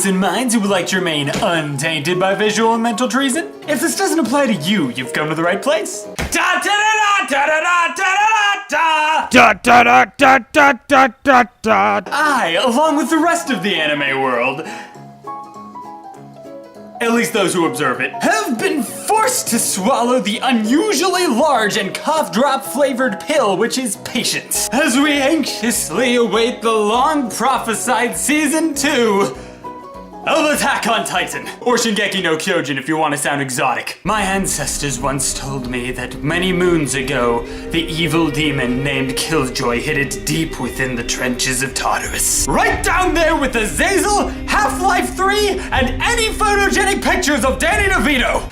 innocent minds who would like to remain untainted by visual and mental treason? If this doesn't apply to you, you've come to the right place. Da da da da da da da da da da da da da da da. I, along with the rest of the anime world, at least those who observe it, have been forced to swallow the unusually large and cough drop flavored pill which is patience, as we anxiously await the long prophesied season 2 of Attack on Titan, or Shingeki no Kyojin if you want to sound exotic. My ancestors once told me that many moons ago, the evil demon named Killjoy hid it deep within the trenches of Tartarus. Right down there with Azazel, Half-Life 3, and any photogenic pictures of Danny DeVito.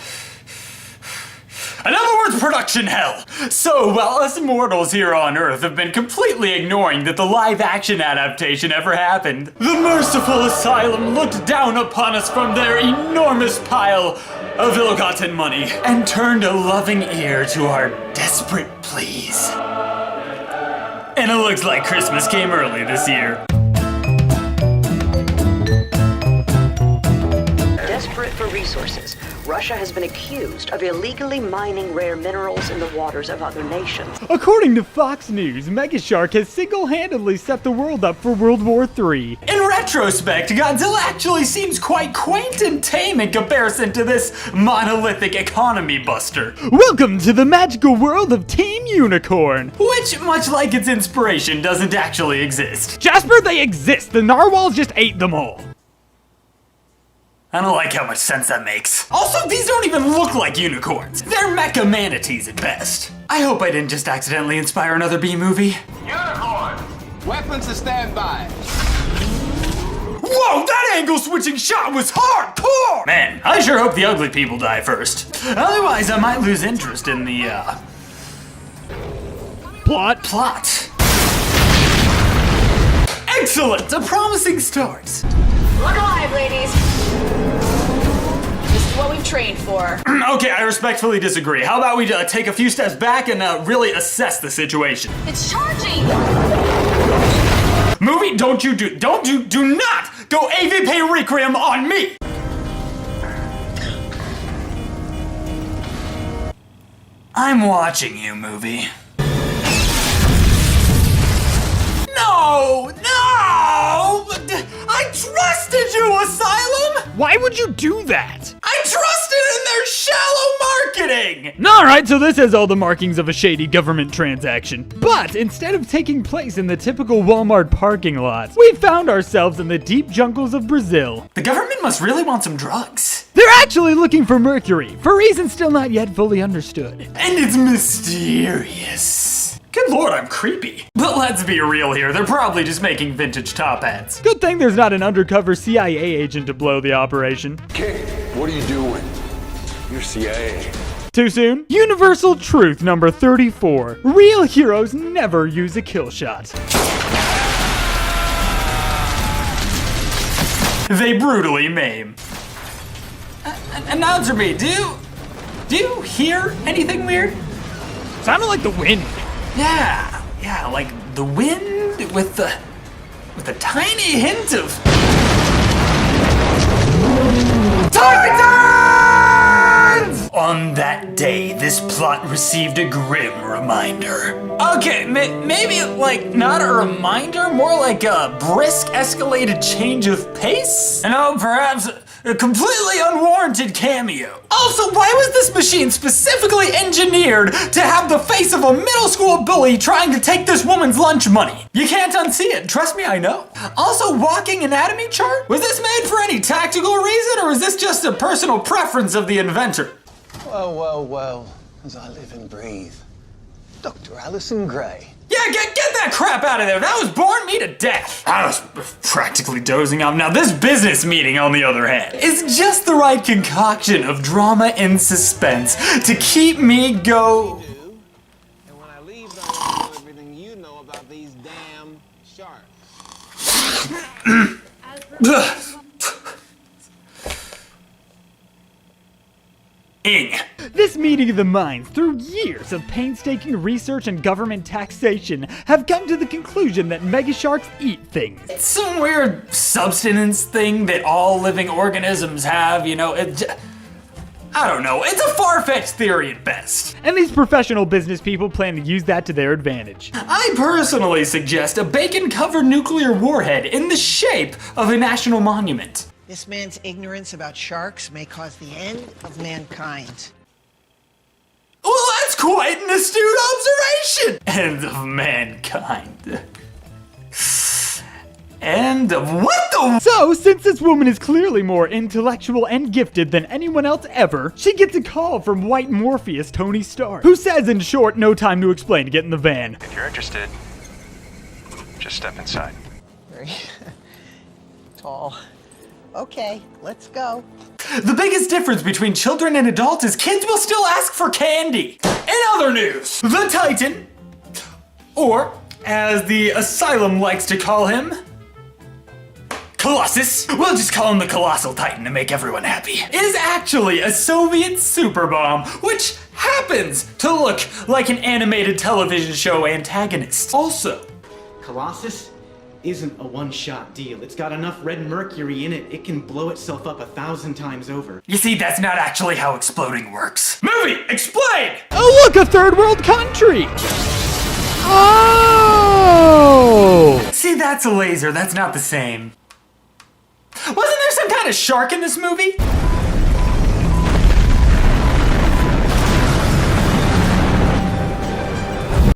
In other words, production hell. So while us mortals here on Earth have been completely ignoring that the live-action adaptation ever happened, the merciful asylum looked down upon us from their enormous pile of ill-gotten money and turned a loving ear to our desperate pleas. And it looks like Christmas came early this year. Desperate for resources, Russia has been accused of illegally mining rare minerals in the waters of other nations. According to Fox News, Mega Shark has single-handedly set the world up for World War III. In retrospect, Godzilla actually seems quite quaint and tame in comparison to this monolithic economy buster. Welcome to the magical world of Team Unicorn! Which, much like its inspiration, doesn't actually exist. Jasper, they exist! The narwhals just ate them all! I don't like how much sense that makes. Also, these don't even look like unicorns. They're mecha manatees at best. I hope I didn't just accidentally inspire another B-movie. Unicorn! Weapons to stand by. Whoa, that angle switching shot was hardcore! Man, I sure hope the ugly people die first. Otherwise, I might lose interest in the, Plot. Excellent! A promising start. Look alive, ladies. This is what we've trained for. Okay, I respectfully disagree. How about we take a few steps back and really assess the situation? It's charging! Movie, do not go AVP Requiem on me! I'm watching you, movie. No! I trusted you, Asylum! Why would you do that? I trusted in their shallow marketing! Alright, so this has all the markings of a shady government transaction. But instead of taking place in the typical Walmart parking lot, we found ourselves in the deep jungles of Brazil. The government must really want some drugs. They're actually looking for mercury, for reasons still not yet fully understood. And it's mysterious. Good lord, I'm creepy. But let's be real here, they're probably just making vintage top hats. Good thing there's not an undercover CIA agent to blow the operation. King, what are you doing? You're CIA. Too soon? Universal truth number 34. Real heroes never use a kill shot. They brutally maim. Announcer me, do you hear anything weird? Sounded like the wind. Yeah, like the wind with a tiny hint of Titans! On that day, this plot received a grim reminder. Okay, maybe like not a reminder, more like a brisk escalated change of pace? Perhaps a completely unwarranted cameo. Also, why was this machine specifically engineered to have the face of a middle school bully trying to take this woman's lunch money? You can't unsee it, trust me, I know. Also, walking anatomy chart? Was this made for any tactical reason, or is this just a personal preference of the inventor? Well, as I live and breathe. Dr. Allison Gray. Yeah, get that crap out of there. That was boring me to death. I was practically dozing off. Now this business meeting, on the other hand, is just the right concoction of drama and suspense to keep me go. And when I leave, I'll know everything you know about these damn sharks. This meeting of the minds, through years of painstaking research and government taxation, have come to the conclusion that megasharks eat things. It's some weird substance thing that all living organisms have, you know, I don't know, it's a far-fetched theory at best. And these professional business people plan to use that to their advantage. I personally suggest a bacon-covered nuclear warhead in the shape of a national monument. This man's ignorance about sharks may cause the end of mankind. Well, that's quite an astute observation! End of mankind. End of what the— So, since this woman is clearly more intellectual and gifted than anyone else ever, she gets a call from White Morpheus Tony Stark, who says in short, no time to explain, get in the van. If you're interested, just step inside. Very tall. Okay, let's go. The biggest difference between children and adults is kids will still ask for candy. In other news, the Titan, or as the Asylum likes to call him, Kolossus, we'll just call him the Colossal Titan to make everyone happy, is actually a Soviet super bomb, which happens to look like an animated television show antagonist. Also, Kolossus isn't a one-shot deal. It's got enough red mercury in it, it can blow itself up 1,000 times over. you see, that's not actually how exploding works. Movie, explain! Oh look, a third world country! Oh! See, that's a laser, that's not the same. Wasn't there some kind of shark in this movie?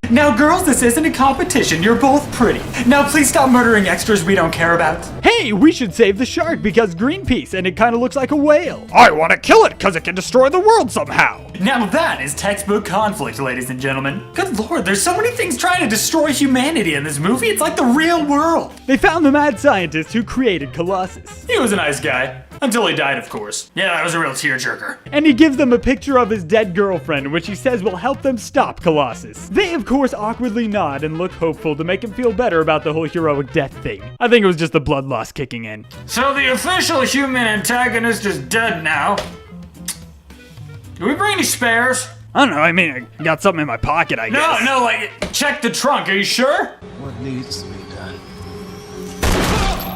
Now girls, this isn't a competition, you're both pretty. Now please stop murdering extras we don't care about. Hey, we should save the shark because Greenpeace and it kind of looks like a whale. I want to kill it because it can destroy the world somehow. Now that is textbook conflict, ladies and gentlemen. Good lord, there's so many things trying to destroy humanity in this movie, it's like the real world. They found the mad scientist who created Kolossus. He was a nice guy. Until he died, of course. Yeah, that was a real tearjerker. And he gives them a picture of his dead girlfriend, which he says will help them stop Kolossus. They, of course, awkwardly nod and look hopeful to make him feel better about the whole heroic death thing. I think it was just the blood loss kicking in. So the official human antagonist is dead now. Do we bring any spares? I don't know, I mean, I got something in my pocket, I guess. No, like, check the trunk, are you sure? What needs to be done?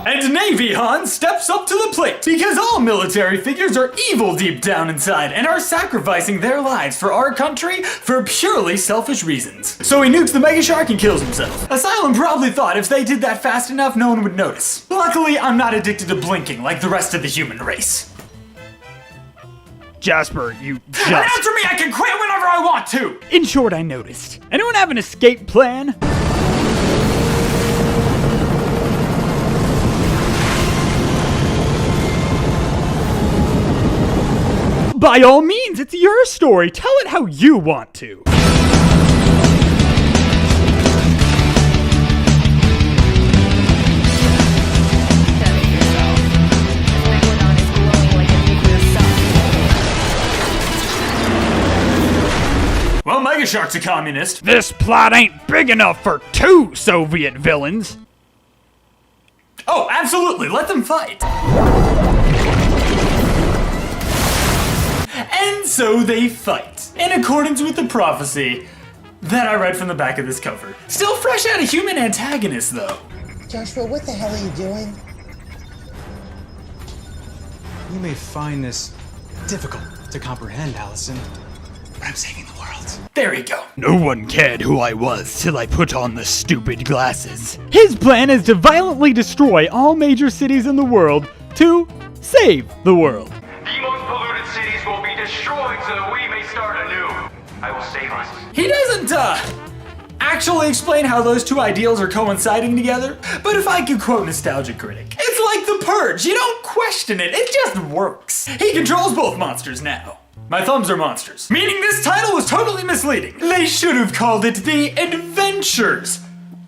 And Navy Han steps up to the plate, because all military figures are evil deep down inside and are sacrificing their lives for our country for purely selfish reasons. So he nukes the mega shark and kills himself. Asylum probably thought if they did that fast enough, no one would notice. Luckily, I'm not addicted to blinking like the rest of the human race. Jasper, you just... Answer me, I can quit whenever I want to! In short, I noticed. Anyone have an escape plan? By all means, it's your story. Tell it how you want to. Well, Mega Shark's a communist. This plot ain't big enough for 2 Soviet villains. Oh, absolutely, let them fight. And so they fight, in accordance with the prophecy that I read from the back of this cover. Still fresh out of human antagonist, though. Jasper, what the hell are you doing? You may find this difficult to comprehend, Allison, but I'm saving the world. There we go. No one cared who I was till I put on the stupid glasses. His plan is to violently destroy all major cities in the world to save the world. The most polluted cities will be destroyed so that we may start anew. I will save us. He doesn't, actually explain how those two ideals are coinciding together, but if I could quote Nostalgia Critic, it's like the Purge, you don't question it, it just works. He controls both monsters now. My thumbs are monsters. Meaning this title was totally misleading. They should have called it The Adventures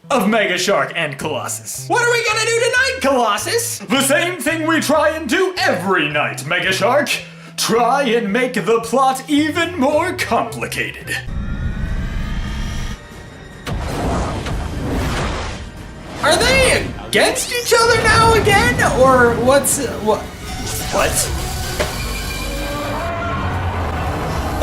of Mega Shark and Kolossus. What are we gonna do tonight, Kolossus? The same thing we try and do every night, Mega Shark. Try and make the plot even more complicated. Are they against each other now again? Or what?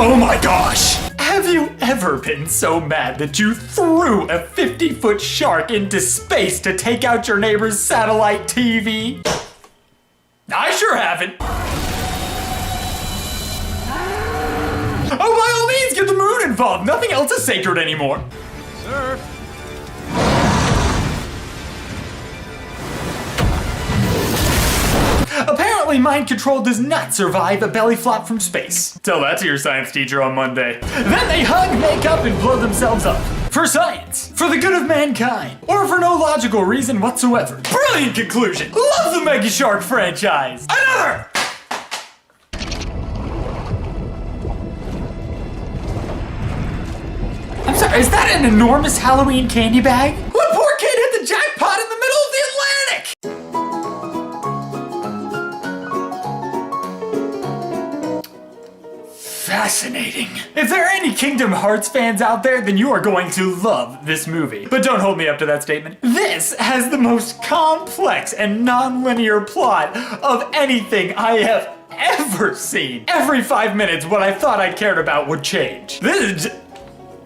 Oh my gosh! Have you ever been so mad that you threw a 50-foot shark into space to take out your neighbor's satellite TV? I sure haven't. Oh, by all means, get the moon involved. Nothing else is sacred anymore. Sir. Apparently, mind control does not survive a belly flop from space. Tell that to your science teacher on Monday. Then they hug, make up, and blow themselves up. For science, for the good of mankind, or for no logical reason whatsoever. Brilliant conclusion. Love the Mega Shark franchise. Another! I'm sorry, is that an enormous Halloween candy bag? What poor kid hit the jackpot in the middle of the Atlantic? Fascinating. If there are any Kingdom Hearts fans out there, then you are going to love this movie. But don't hold me up to that statement. This has the most complex and non-linear plot of anything I have ever seen. Every 5 minutes, what I thought I cared about would change. This is...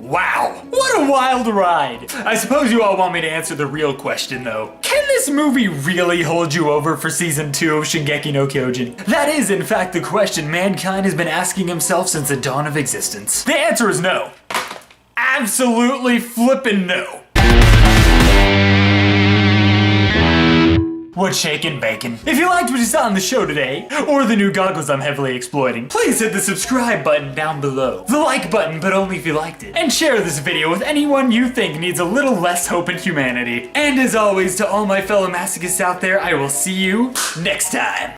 wow. What a wild ride. I suppose you all want me to answer the real question, though. Can this movie really hold you over for season 2 of Shingeki no Kyojin? That is, in fact, the question mankind has been asking himself since the dawn of existence. The answer is no. Absolutely flippin' no. What's shakin' bacon? If you liked what you saw on the show today, or the new goggles I'm heavily exploiting, please hit the subscribe button down below. The like button, but only if you liked it. And share this video with anyone you think needs a little less hope in humanity. And as always, to all my fellow masochists out there, I will see you next time.